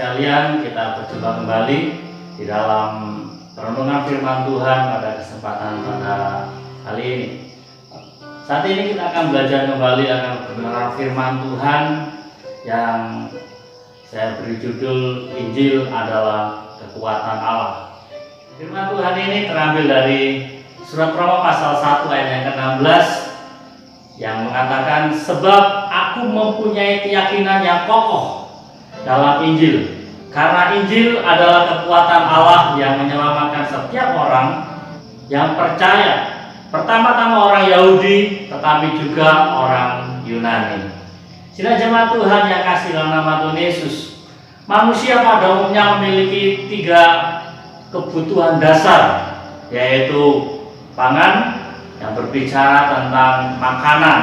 sekalian, kita berjumpa kembali di dalam renungan firman Tuhan pada kesempatan pada kali ini. Saat ini kita akan belajar kembali akan kebenaran firman Tuhan yang saya beri judul Injil adalah kekuatan Allah. Firman Tuhan ini terambil dari surat Roma pasal 1 ayat yang ke-16 yang mengatakan, sebab aku mempunyai keyakinan yang kokoh dalam Injil, karena Injil adalah kekuatan Allah yang menyelamatkan setiap orang yang percaya, pertama-tama orang Yahudi tetapi juga orang Yunani. Sidang jemaat Tuhan yang kasih dalam nama Tuhan Yesus, manusia pada umumnya memiliki 3 kebutuhan dasar, yaitu pangan yang berbicara tentang makanan,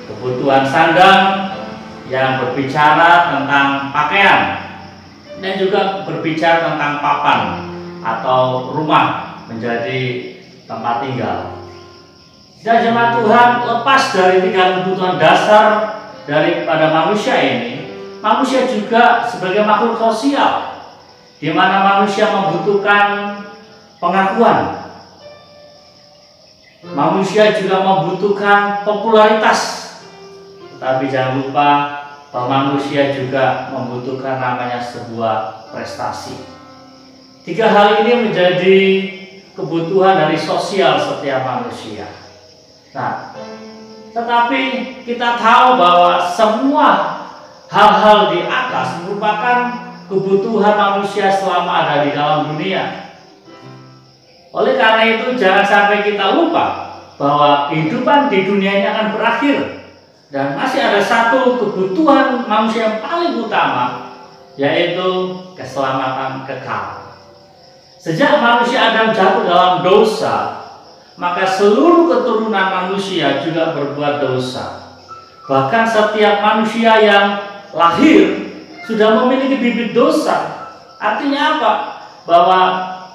kebutuhan sandang yang berbicara tentang pakaian, dan juga berbicara tentang papan atau rumah menjadi tempat tinggal. Jika jemaat Tuhan lepas dari 3 kebutuhan dasar daripada manusia ini, manusia juga sebagai makhluk sosial, di mana manusia membutuhkan pengakuan. Manusia juga membutuhkan popularitas. Tapi jangan lupa bahwa manusia juga membutuhkan namanya sebuah prestasi. 3 hal ini menjadi kebutuhan dari sosial setiap manusia. Nah, tetapi kita tahu bahwa semua hal-hal di atas merupakan kebutuhan manusia selama ada di dalam dunia. Oleh karena itu, jangan sampai kita lupa bahwa kehidupan di dunia ini akan berakhir. Dan masih ada satu kebutuhan manusia yang paling utama, yaitu keselamatan kekal. Sejak manusia Adam jatuh dalam dosa, maka seluruh keturunan manusia juga berbuat dosa. Bahkan setiap manusia yang lahir sudah memiliki bibit dosa. Artinya apa? Bahwa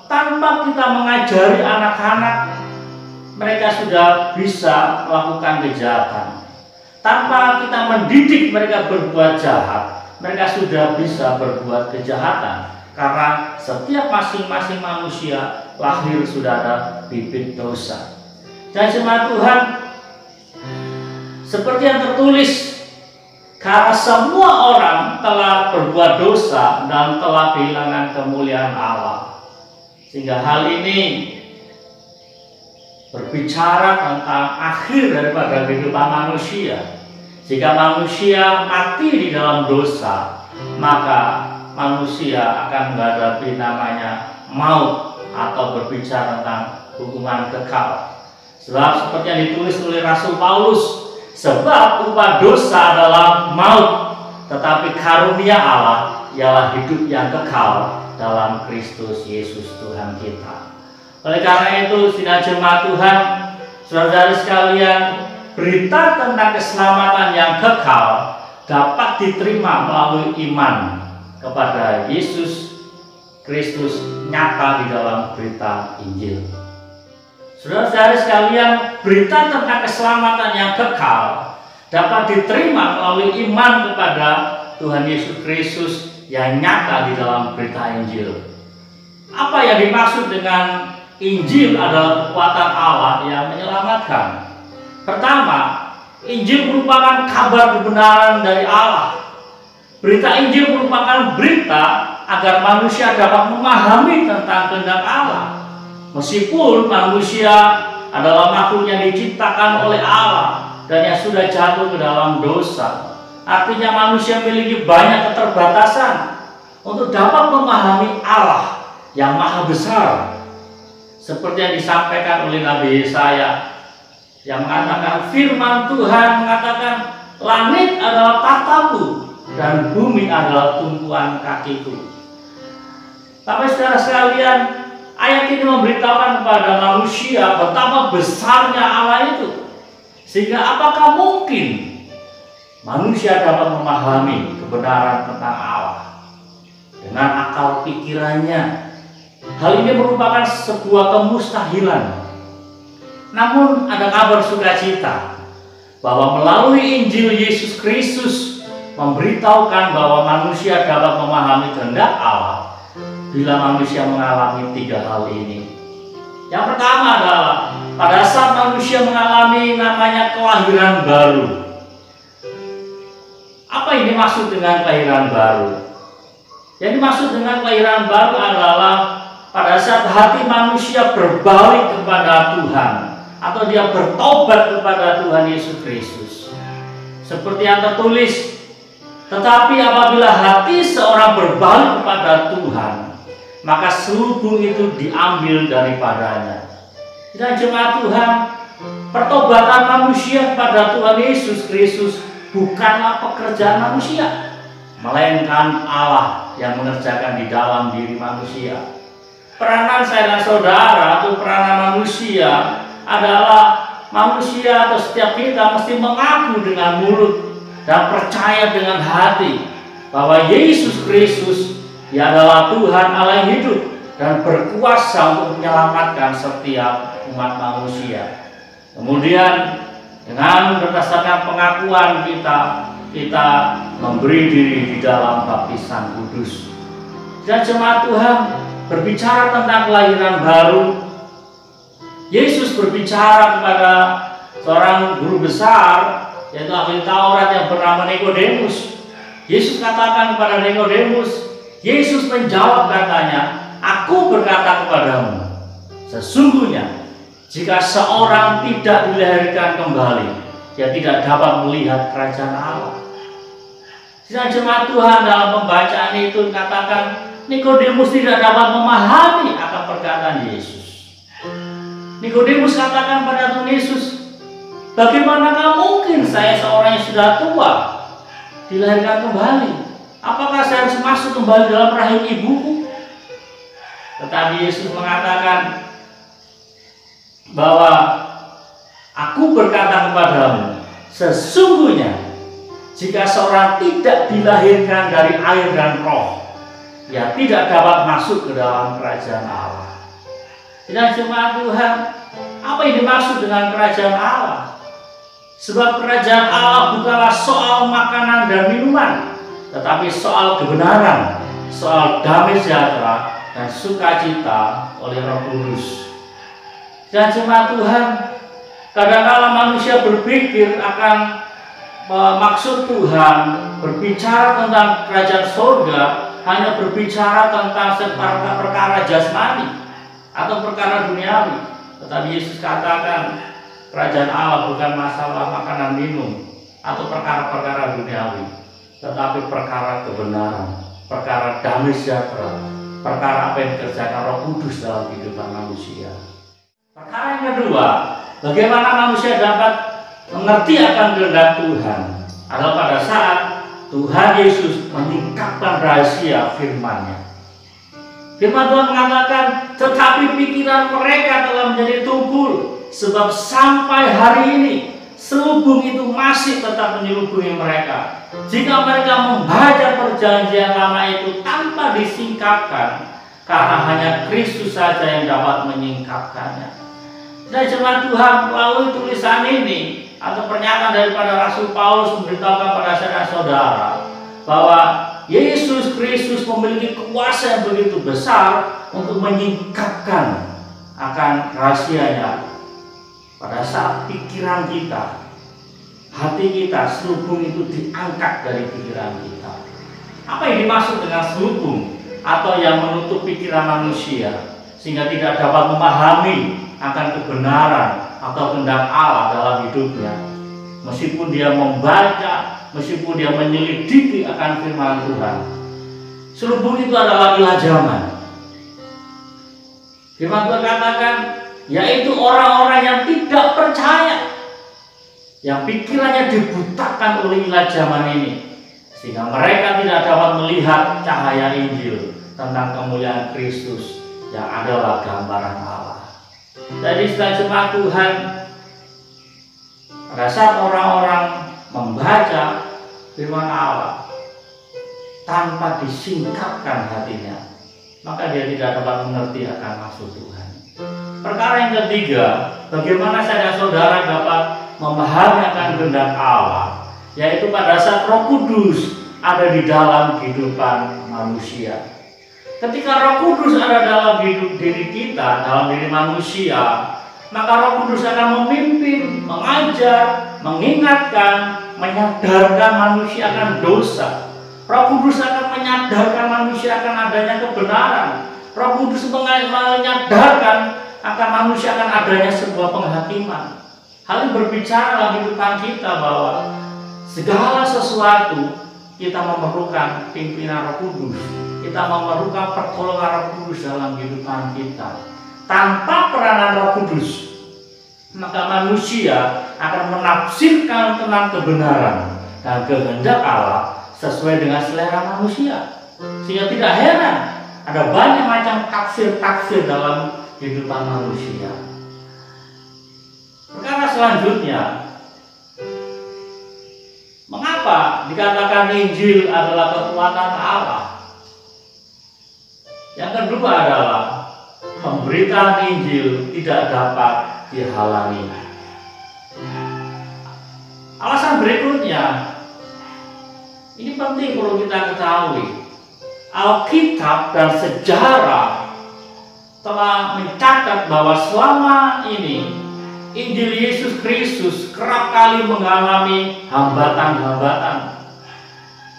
tanpa kita mengajari anak-anak, mereka sudah bisa melakukan kejahatan. Tanpa kita mendidik mereka berbuat jahat, mereka sudah bisa berbuat kejahatan. Karena setiap masing-masing manusia lahir sudah ada bibit dosa. Dan jemaat Tuhan, seperti yang tertulis, karena semua orang telah berbuat dosa dan telah kehilangan kemuliaan Allah. Sehingga hal ini berbicara tentang akhir daripada kehidupan manusia. Jika manusia mati di dalam dosa, maka manusia akan menghadapi namanya maut, atau berbicara tentang hukuman kekal. Sebab seperti yang ditulis oleh Rasul Paulus, sebab upah dosa adalah maut, tetapi karunia Allah ialah hidup yang kekal dalam Kristus Yesus Tuhan kita. Oleh karena itu, sidang jemaat Tuhan, saudara-saudari sekalian, berita tentang keselamatan yang kekal dapat diterima melalui iman kepada Yesus Kristus nyata di dalam berita Injil. Saudara-saudari sekalian, berita tentang keselamatan yang kekal dapat diterima melalui iman kepada Tuhan Yesus Kristus yang nyata di dalam berita Injil. Apa yang dimaksud dengan Injil adalah kekuatan Allah yang menyelamatkan? Pertama, Injil merupakan kabar kebenaran dari Allah. Berita Injil merupakan berita agar manusia dapat memahami tentang kehendak Allah. Meskipun manusia adalah makhluk yang diciptakan oleh Allah dan yang sudah jatuh ke dalam dosa, artinya manusia memiliki banyak keterbatasan untuk dapat memahami Allah yang maha besar. Seperti yang disampaikan oleh Nabi Yesaya yang mengatakan, firman Tuhan mengatakan, langit adalah tahtaku dan bumi adalah tumpuan kakiku. Tapi saudara sekalian, ayat ini memberitahukan kepada manusia betapa besarnya Allah itu. Sehingga apakah mungkin manusia dapat memahami kebenaran tentang Allah dengan akal pikirannya? Hal ini merupakan sebuah kemustahilan. Namun ada kabar sukacita bahwa melalui Injil Yesus Kristus memberitahukan bahwa manusia dapat memahami kehendak Allah bila manusia mengalami 3 hal ini. Yang pertama adalah pada saat manusia mengalami namanya kelahiran baru. Apa ini maksud dengan kelahiran baru? Yang dimaksud dengan kelahiran baru adalah pada saat hati manusia berbalik kepada Tuhan atau dia bertobat kepada Tuhan Yesus Kristus. Seperti yang tertulis, tetapi apabila hati seorang berbalik kepada Tuhan, maka selubung itu diambil daripadanya. Dan jemaat Tuhan, pertobatan manusia kepada Tuhan Yesus Kristus bukanlah pekerjaan manusia, melainkan Allah yang mengerjakan di dalam diri manusia. Peranan saya dan saudara atau peranan manusia adalah manusia atau setiap kita mesti mengaku dengan mulut dan percaya dengan hati bahwa Yesus Kristus Dia adalah Tuhan Allah yang hidup dan berkuasa untuk menyelamatkan setiap umat manusia. Kemudian dengan berdasarkan pengakuan kita memberi diri di dalam baptisan kudus. Dan jemaat Tuhan, berbicara tentang kelahiran baru, Yesus berbicara kepada seorang guru besar, yaitu ahli Taurat yang bernama Nikodemus. Yesus katakan kepada Nikodemus, Yesus menjawab katanya, "Aku berkata kepadamu, sesungguhnya jika seorang tidak dilahirkan kembali, dia tidak dapat melihat kerajaan Allah." Dan jemaat Tuhan, dalam pembacaan itu katakan Nikodemus tidak dapat memahami akan perkataan Yesus. Nikodemus katakan pada Tuhan Yesus, "Bagaimanakah mungkin saya seorang yang sudah tua dilahirkan kembali? Apakah saya harus masuk kembali dalam rahim ibuku?" Tetapi Yesus mengatakan bahwa aku berkata kepadamu, sesungguhnya jika seorang tidak dilahirkan dari air dan roh, ia tidak dapat masuk ke dalam kerajaan Allah. Dan jemaat Tuhan, apa yang dimaksud dengan kerajaan Allah? Sebab kerajaan Allah bukanlah soal makanan dan minuman, tetapi soal kebenaran, soal damai sejahtera dan sukacita oleh Roh Kudus. Dan jemaat Tuhan, kadang-kala manusia berpikir akan maksud Tuhan berbicara tentang kerajaan surga hanya berbicara tentang perkara jasmani atau perkara duniawi. Tetapi Yesus katakan kerajaan Allah bukan masalah makanan minum atau perkara-perkara duniawi, tetapi perkara kebenaran, perkara damai sejahtera, perkara apa yang dikerjakan Roh Kudus dalam kehidupan manusia. Perkara yang kedua, bagaimana manusia dapat mengerti akan kehendak Tuhan adalah pada saat Tuhan Yesus menyingkapkan rahasia firman-Nya. Firman Tuhan mengatakan, tetapi pikiran mereka telah menjadi tumpul, sebab sampai hari ini selubung itu masih tetap menyelubungi mereka. Jika mereka membaca perjanjian lama itu tanpa disingkapkan, karena hanya Kristus saja yang dapat menyingkapkannya. Dan jemaat Tuhan, melalui tulisan ini atau pernyataan daripada Rasul Paulus memberitahukan pada saya dan saudara bahwa Yesus Kristus memiliki kuasa yang begitu besar untuk menyingkapkan akan rahasianya. Pada saat pikiran kita, hati kita, selubung itu diangkat dari pikiran kita. Apa yang dimaksud dengan selubung atau yang menutup pikiran manusia sehingga tidak dapat memahami akan kebenaran atau kehendak Allah dalam hidupnya? Meskipun dia membaca, meskipun dia menyelidiki akan firman Tuhan, selubung itu adalah ilah zaman. Firman Tuhan katakan, yaitu orang-orang yang tidak percaya, yang pikirannya dibutakan oleh ilah zaman ini, sehingga mereka tidak dapat melihat cahaya Injil tentang kemuliaan Kristus yang adalah gambaran Allah. Jadi setelah jemaat Tuhan, pada saat orang-orang membaca firman Allah tanpa disingkapkan hatinya, maka dia tidak dapat mengerti akan maksud Tuhan. Perkara yang ketiga, bagaimana saya dan saudara dapat memahami akan kehendak Allah yaitu pada saat Roh Kudus ada di dalam kehidupan manusia. Ketika Roh Kudus ada dalam hidup diri kita, dalam diri manusia, maka Roh Kudus akan memimpin, mengajar, mengingatkan, menyadarkan manusia akan dosa. Roh Kudus akan menyadarkan manusia akan adanya kebenaran. Roh Kudus menyadarkan akan manusia akan adanya sebuah penghakiman. Hal ini berbicara dalam kehidupan kita bahwa segala sesuatu kita memerlukan pimpinan Roh Kudus. Kita memerlukan pertolongan Roh Kudus dalam kehidupan kita. Tanpa peranan Roh Kudus, maka manusia akan menafsirkan tentang kebenaran dan kehendak Allah sesuai dengan selera manusia. Sehingga tidak heran ada banyak macam tafsir-tafsir dalam kehidupan manusia. Perkara selanjutnya, mengapa dikatakan Injil adalah kekuatan Allah? Yang kedua adalah pemberitaan Injil tidak dapat dihalangi. Alasan berikutnya, ini penting perlu kita ketahui. Alkitab dan sejarah telah mencatat bahwa selama ini Injil Yesus Kristus kerap kali mengalami hambatan-hambatan.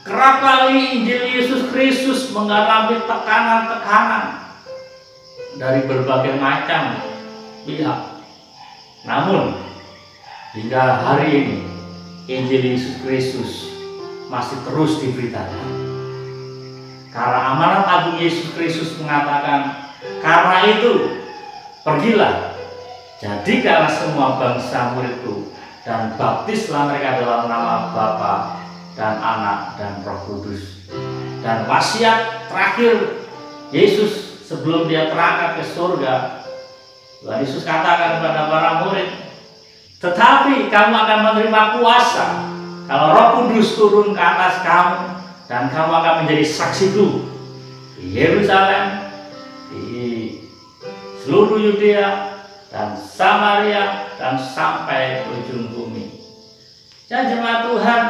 Kerap kali Injil Yesus Kristus mengalami tekanan-tekanan dari berbagai macam pihak. Namun, hingga hari ini Injil Yesus Kristus masih terus diberitakan. Karena amanat agung Yesus Kristus mengatakan, karena itu pergilah, jadikanlah semua bangsa muridku dan baptislah mereka dalam nama Bapa dan Anak dan Roh Kudus. Dan wasiat terakhir Yesus sebelum dia terangkat ke surga, Tuhan Yesus katakan kepada para murid, tetapi kamu akan menerima kuasa kalau Roh Kudus turun ke atas kamu, dan kamu akan menjadi saksiku di Yerusalem, di seluruh Yudea dan Samaria dan sampai ujung bumi. Dan jemaat Tuhan,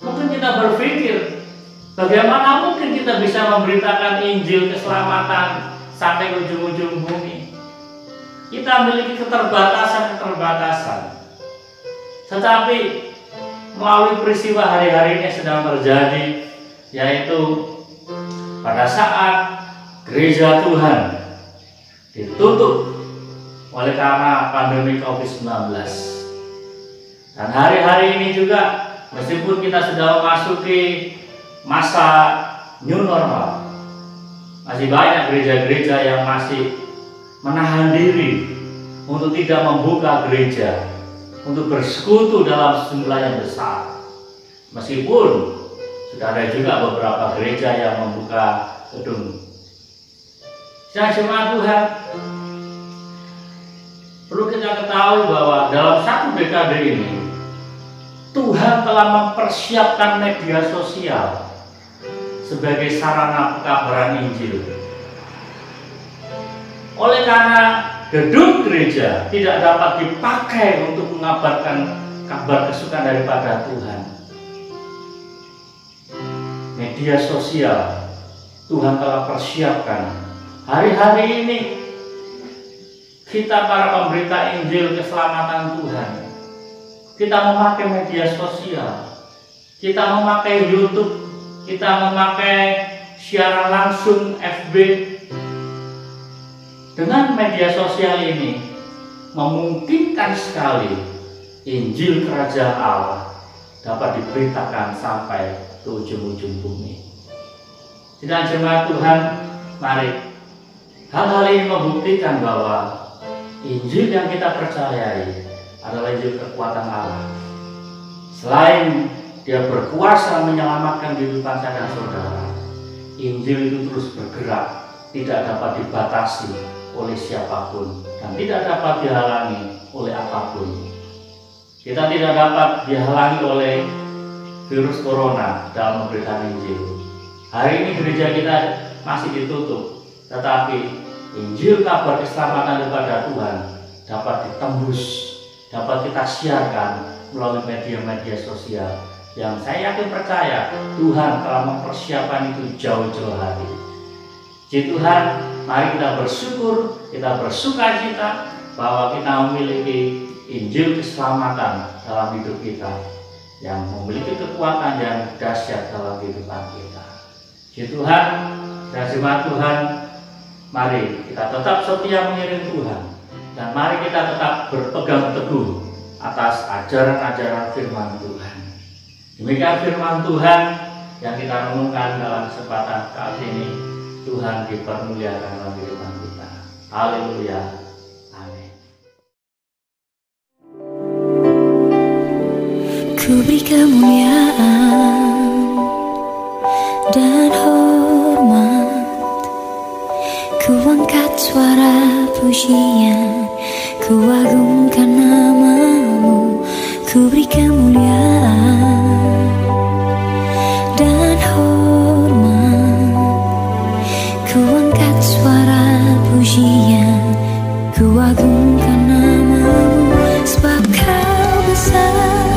mungkin kita berpikir, bagaimana mungkin kita bisa memberitakan Injil keselamatan sampai ke ujung-ujung bumi? Kita memiliki keterbatasan-keterbatasan. Tetapi melalui peristiwa hari-hari ini sedang terjadi, yaitu pada saat gereja Tuhan ditutup oleh karena pandemi COVID-19. Dan hari-hari ini juga, meskipun kita sudah memasuki masa new normal, masih banyak gereja-gereja yang masih menahan diri untuk tidak membuka gereja, untuk bersekutu dalam jumlah yang besar. Meskipun sudah ada juga beberapa gereja yang membuka gedung. Jemaat Tuhan, perlu kita ketahui bahwa dalam satu dekade ini Tuhan telah mempersiapkan media sosial sebagai sarana pekabaran Injil. Oleh karena gedung gereja tidak dapat dipakai untuk mengabarkan kabar kesukaan daripada Tuhan, media sosial Tuhan telah persiapkan. Hari-hari ini kita para pemberita Injil keselamatan Tuhan, kita memakai media sosial, kita memakai YouTube, kita memakai siaran langsung FB. Dengan media sosial ini memungkinkan sekali Injil Kerajaan Allah dapat diberitakan sampai ke ujung-ujung bumi. Dan jemaat Tuhan, mari hal-hal ini membuktikan bahwa Injil yang kita percayai adalah Injil kekuatan Allah. Selain dia berkuasa menyelamatkan kehidupan saya dan saudara, Injil itu terus bergerak, tidak dapat dibatasi oleh siapapun dan tidak dapat dihalangi oleh apapun. Kita tidak dapat dihalangi oleh virus corona dalam memberitakan Injil. Hari ini gereja kita masih ditutup, tetapi Injil kabar keselamatan daripada Tuhan dapat ditembus, dapat kita siarkan melalui media-media sosial yang saya yakin percaya Tuhan telah mempersiapkan itu jauh-jauh hari. Ji Tuhan, mari kita bersyukur, kita bersukacita bahwa kita memiliki Injil keselamatan dalam hidup kita, yang memiliki kekuatan yang dahsyat dalam kehidupan kita. Ji Tuhan, dan jemaat Tuhan, mari kita tetap setia mengiring Tuhan, dan mari kita tetap berpegang teguh atas ajaran-ajaran firman Tuhan. Demikian firman Tuhan yang kita renungkan dalam kesempatan kali ini. Tuhan dipermuliakan dalam kehidupan kita. Haleluya. Amin. Ku beri kemuliaan dan hormat, ku angkat suara pujian, ku agungkan namamu. Ku beri kemuliaan dan hormat, ku angkat suara pujian, ku agungkan namamu. Sebab kau besar,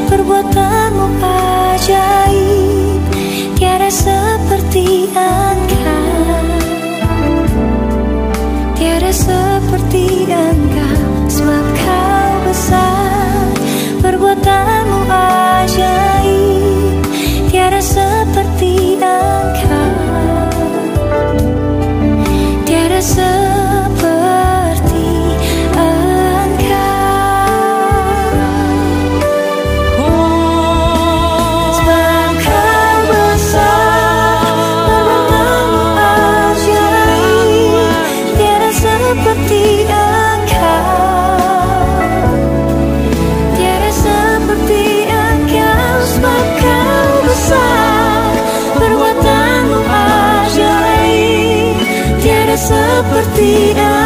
perbuatanmu ajaib, tiada seperti Engkau, tiada seperti Engkau. Sebab kau besar, perbuatanmu ajaib, tiada seperti Engkau, tiada seperti Engkau. Sebab kau besar, perbuatanmu ajaib, tiada seperti Engkau, tiada seperti Engkau. Sebab kau besar, perbuatanmu ajaib, tiada seperti Engkau.